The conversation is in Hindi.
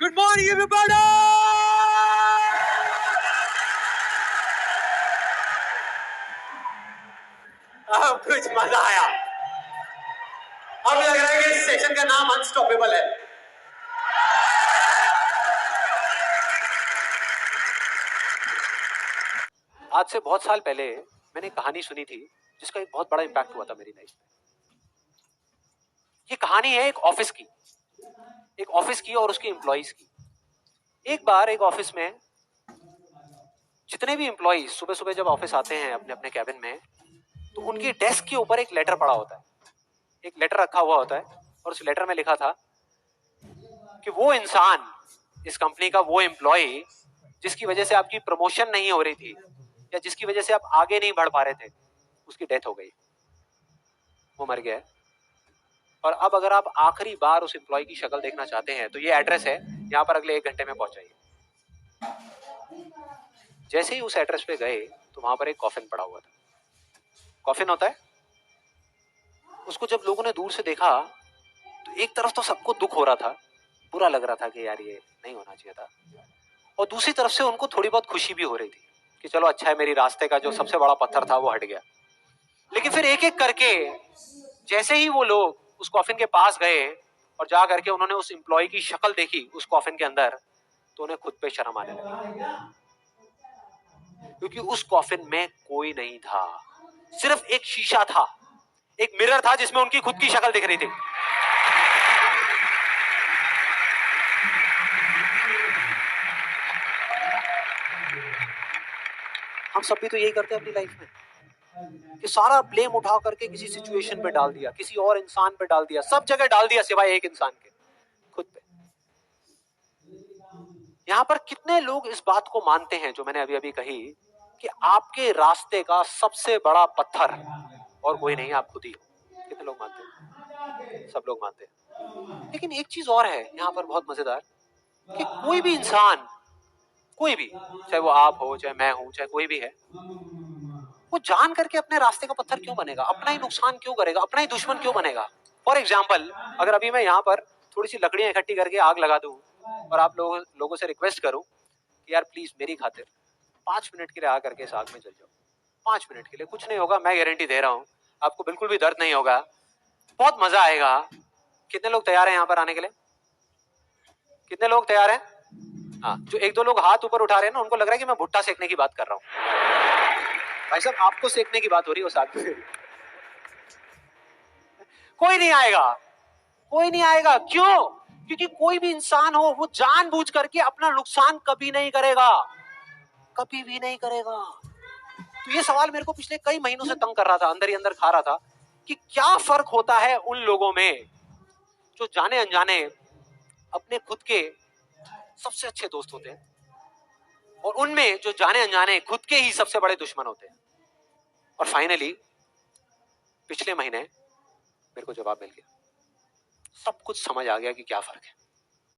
Good morning, everybody! अब कुछ मजा आया। अब लग रहा है कि इस सेशन का नाम अनस्टॉपेबल है। आज से बहुत साल पहले मैंने एक कहानी सुनी थी जिसका एक बहुत बड़ा इंपैक्ट हुआ था मेरी लाइफ में। ये कहानी है एक ऑफिस की और उसके एम्प्लॉइज की। एक बार एक ऑफिस में जितने भी एम्प्लॉइज सुबह सुबह जब ऑफिस आते हैं अपने अपने कैबिन में, तो उनके डेस्क के ऊपर एक लेटर पड़ा होता है, एक लेटर रखा हुआ होता है और उस लेटर में लिखा था कि वो इंसान, इस कंपनी का वो एम्प्लॉय जिसकी वजह से आपकी प्रमोशन नहीं हो रही थी या जिसकी वजह से आप आगे नहीं बढ़ पा रहे थे, उसकी डेथ हो गई, वो मर गया है। और अब अगर आप आखिरी बार उस एम्प्लॉय की शक्ल देखना चाहते हैं तो ये एड्रेस है, यहाँ पर अगले 1 घंटे में पहुंचाइए। जैसे ही उस एड्रेस पे गए तो वहां पर एक कॉफिन पड़ा हुआ था। कॉफिन होता है, उसको जब लोगों ने दूर से देखा तो एक तरफ तो सबको दुख हो रहा था, बुरा लग रहा था कि यार ये नहीं होना चाहिए था, और दूसरी तरफ से उनको थोड़ी बहुत खुशी भी हो रही थी कि चलो अच्छा है, मेरी रास्ते का जो सबसे बड़ा पत्थर था वो हट गया। लेकिन फिर एक एक करके जैसे ही वो लोग उस कॉफिन के पास गए और जा करके उन्होंने उस एम्प्लॉय की शक्ल देखी उस कॉफिन के अंदर, तो उन्हें खुद पे शर्म आने लगी, क्योंकि उस कॉफिन में कोई नहीं था, सिर्फ एक शीशा था, एक मिरर था जिसमें उनकी खुद की शक्ल दिख रही थी। हम सब भी तो यही करते हैं अपनी लाइफ में कि सारा ब्लेम उठा करके किसी सिचुएशन पे डाल दिया, किसी और इंसान पे डाल दिया, सब जगह डाल दिया सिवाय एक इंसान के, खुद पे। यहां पर कितने लोग इस बात को मानते हैं जो मैंने अभी अभी कही कि आपके रास्ते का सबसे बड़ा पत्थर और कोई नहीं, आप खुद ही हो? कितने लोग मानते हैं? सब लोग मानते हैं। लेकिन एक चीज और है यहां पर बहुत मजेदार, कि कोई भी इंसान, कोई भी, चाहे वो आप हो, चाहे मैं हूं, चाहे कोई भी है, वो जान करके अपने रास्ते का पत्थर क्यों बनेगा? अपना ही नुकसान क्यों करेगा? अपना ही दुश्मन क्यों बनेगा? फॉर एग्जाम्पल, अगर अभी मैं यहाँ पर थोड़ी सी लकड़ियां इकट्ठी करके आग लगा दूं और आप लोगों से रिक्वेस्ट करूं कि यार प्लीज मेरी खातिर 5 मिनट के लिए आ करके इस आग में जल जाओ, 5 मिनट के लिए, कुछ नहीं होगा, मैं गारंटी दे रहा हूं, आपको बिल्कुल भी दर्द नहीं होगा, बहुत मजा आएगा। कितने लोग तैयार हैं यहाँ पर आने के लिए? कितने लोग तैयार हैं? हाँ, जो 1-2 लोग हाथ ऊपर उठा रहे हैं ना, उनको लग रहा है कि मैं भुट्टा सेकने की बात कर रहा हूँ। भाई साहब, आपको सेकने की बात हो रही है उस आग में। कोई नहीं आएगा, कोई नहीं आएगा। क्यों? क्योंकि कोई भी इंसान हो वो जानबूझ करके अपना नुकसान कभी नहीं करेगा, कभी भी नहीं करेगा। तो ये सवाल मेरे को पिछले कई महीनों से तंग कर रहा था, अंदर ही अंदर खा रहा था कि क्या फर्क होता है उन लोगों में जो जाने अनजाने अपने खुद के सबसे अच्छे दोस्त होते हैं और उनमें जो जाने अनजाने खुद के ही सबसे बड़े दुश्मन होते हैं। और फाइनली पिछले महीने मेरे को जवाब मिल गया, सब कुछ समझ आ गया कि क्या फर्क है।